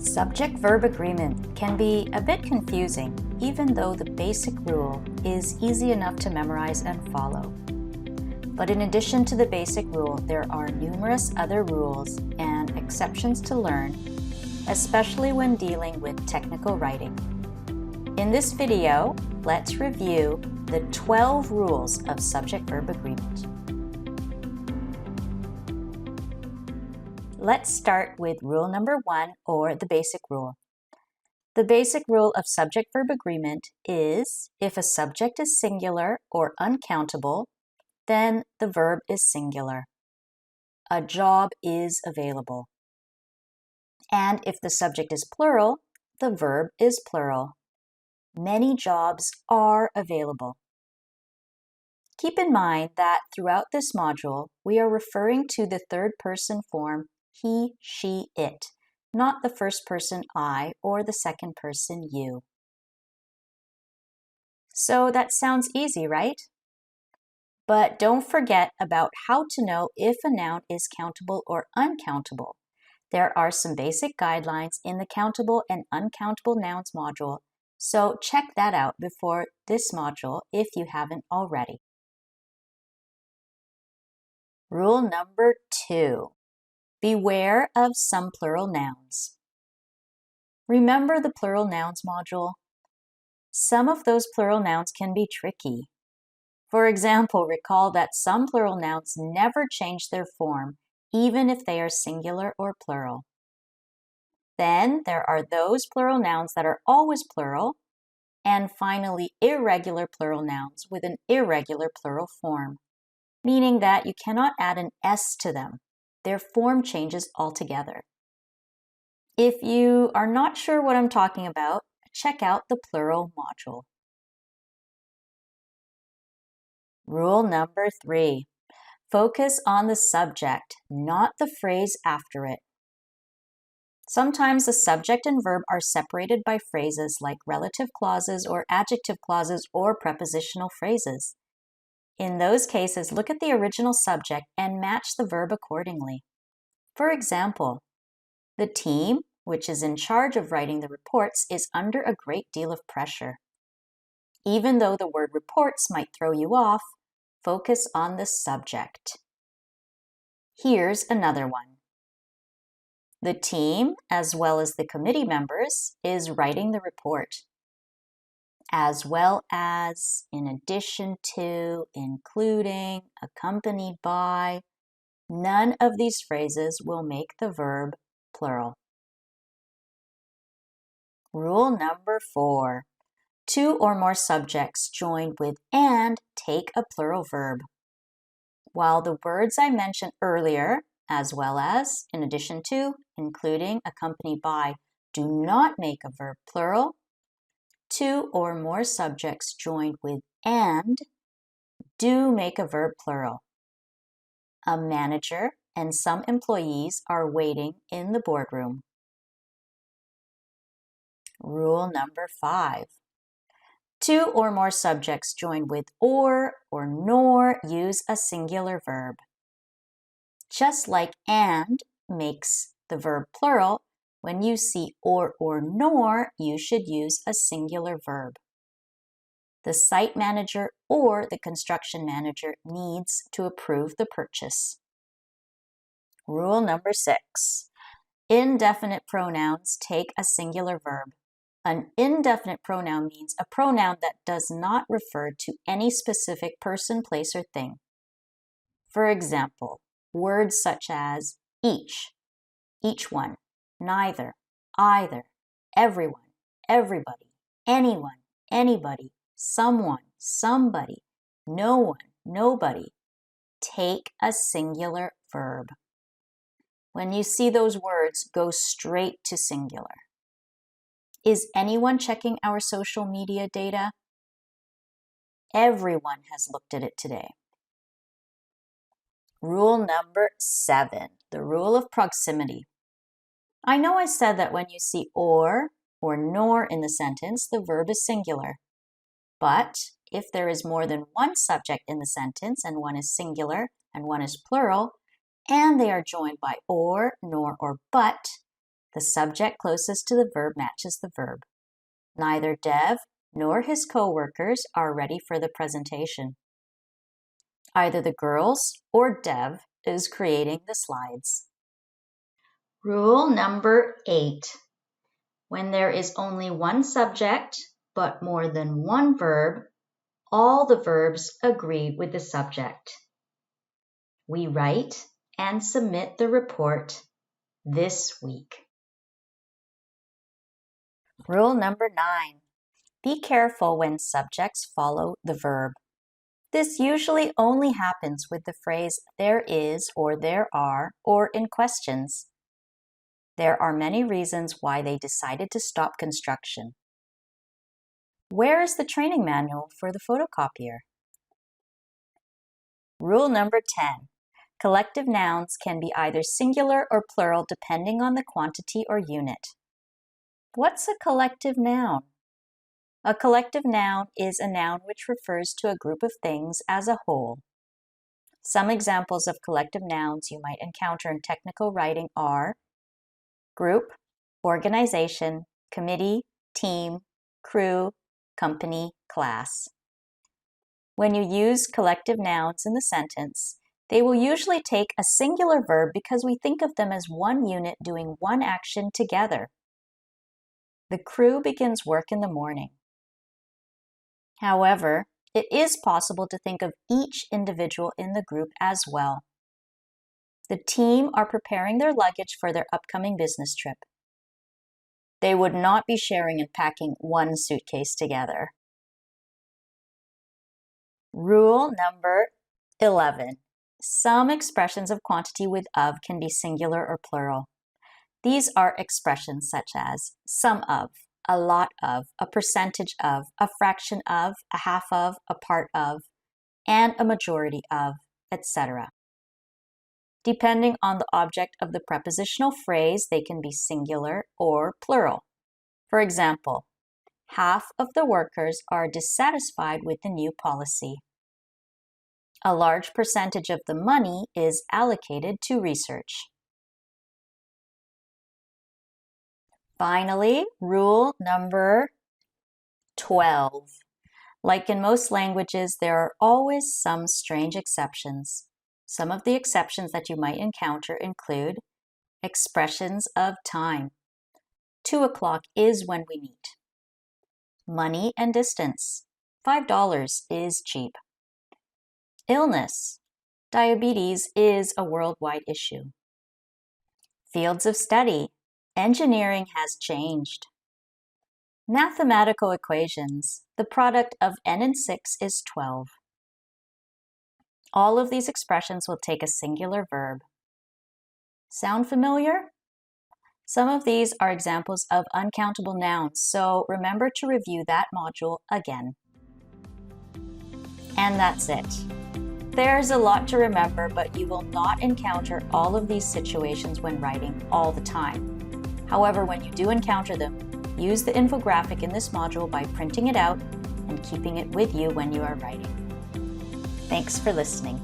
Subject-verb agreement can be a bit confusing, even though the basic rule is easy enough to memorize and follow. But in addition to the basic rule, there are numerous other rules and exceptions to learn, especially when dealing with technical writing. In this video, let's review the 12 rules of subject-verb agreement. Let's start with rule number 1, or the basic rule. The basic rule of subject-verb agreement is if a subject is singular or uncountable, then the verb is singular. A job is available. And if the subject is plural, the verb is plural. Many jobs are available. Keep in mind that throughout this module, we are referring to the third person form he, she, it, not the first person I or the second person you. So that sounds easy, right? But don't forget about how to know if a noun is countable or uncountable. There are some basic guidelines in the countable and uncountable nouns module, so check that out before this module if you haven't already. Rule number 2. Beware of some plural nouns. Remember the plural nouns module? Some of those plural nouns can be tricky. For example, recall that some plural nouns never change their form, even if they are singular or plural. Then there are those plural nouns that are always plural, and finally irregular plural nouns with an irregular plural form, meaning that you cannot add an S to them. Their form changes altogether. If you are not sure what I'm talking about, check out the plural module. Rule number 3. Focus on the subject, not the phrase after it. Sometimes the subject and verb are separated by phrases like relative clauses or adjective clauses or prepositional phrases. In those cases, look at the original subject and match the verb accordingly. For example, the team, which is in charge of writing the reports, is under a great deal of pressure. Even though the word reports might throw you off, focus on the subject. Here's another one. The team, as well as the committee members, is writing the report. As well as, in addition to, including, accompanied by. None of these phrases will make the verb plural. Rule number 4. 2 or more subjects joined with and take a plural verb. While the words I mentioned earlier, as well as, in addition to, including, accompanied by, do not make a verb plural, 2 or more subjects joined with and do make a verb plural. A manager and some employees are waiting in the boardroom. Rule number 5. 2 or more subjects joined with or nor use a singular verb. Just like and makes the verb plural, when you see or nor, you should use a singular verb. The site manager or the construction manager needs to approve the purchase. Rule number 6. Indefinite pronouns take a singular verb. An indefinite pronoun means a pronoun that does not refer to any specific person, place, or thing. For example, words such as each one, neither, either, everyone, everybody, anyone, anybody, someone, somebody, no one, nobody, take a singular verb. When you see those words, go straight to singular. Is anyone checking our social media data? Everyone has looked at it today. Rule number 7, the rule of proximity. I know I said that when you see or nor in the sentence, the verb is singular. But if there is more than one subject in the sentence and one is singular and one is plural, and they are joined by or, nor, or but, The subject closest to the verb matches the verb. Neither Dev nor his co-workers are ready for the presentation. Either the girls or Dev is creating the slides. Rule number 8. When there is only one subject, but more than one verb, all the verbs agree with the subject. We write and submit the report this week. Rule number 9. Be careful when subjects follow the verb. This usually only happens with the phrase there is or there are or in questions. There are many reasons why they decided to stop construction. Where is the training manual for the photocopier? Rule number 10. Collective nouns can be either singular or plural depending on the quantity or unit. What's a collective noun? A collective noun is a noun which refers to a group of things as a whole. Some examples of collective nouns you might encounter in technical writing are group, organization, committee, team, crew, company, class. When you use collective nouns in the sentence, they will usually take a singular verb because we think of them as one unit doing one action together. The crew begins work in the morning. However, it is possible to think of each individual in the group as well. The team are preparing their luggage for their upcoming business trip. They would not be sharing and packing one suitcase together. Rule number 11. Some expressions of quantity with of can be singular or plural. These are expressions such as some of, a lot of, a percentage of, a fraction of, a half of, a part of, and a majority of, etc. Depending on the object of the prepositional phrase, they can be singular or plural. For example, half of the workers are dissatisfied with the new policy. A large percentage of the money is allocated to research. Finally, rule number 12. Like in most languages, there are always some strange exceptions. Some of the exceptions that you might encounter include expressions of time. 2 o'clock is when we meet. Money and distance. $5 is cheap. Illness. Diabetes is a worldwide issue. Fields of study. Engineering has changed. Mathematical equations. The product of n and 6 is 12. All of these expressions will take a singular verb. Sound familiar? Some of these are examples of uncountable nouns, so remember to review that module again. And that's it. There's a lot to remember, but you will not encounter all of these situations when writing all the time. However, when you do encounter them, use the infographic in this module by printing it out and keeping it with you when you are writing. Thanks for listening.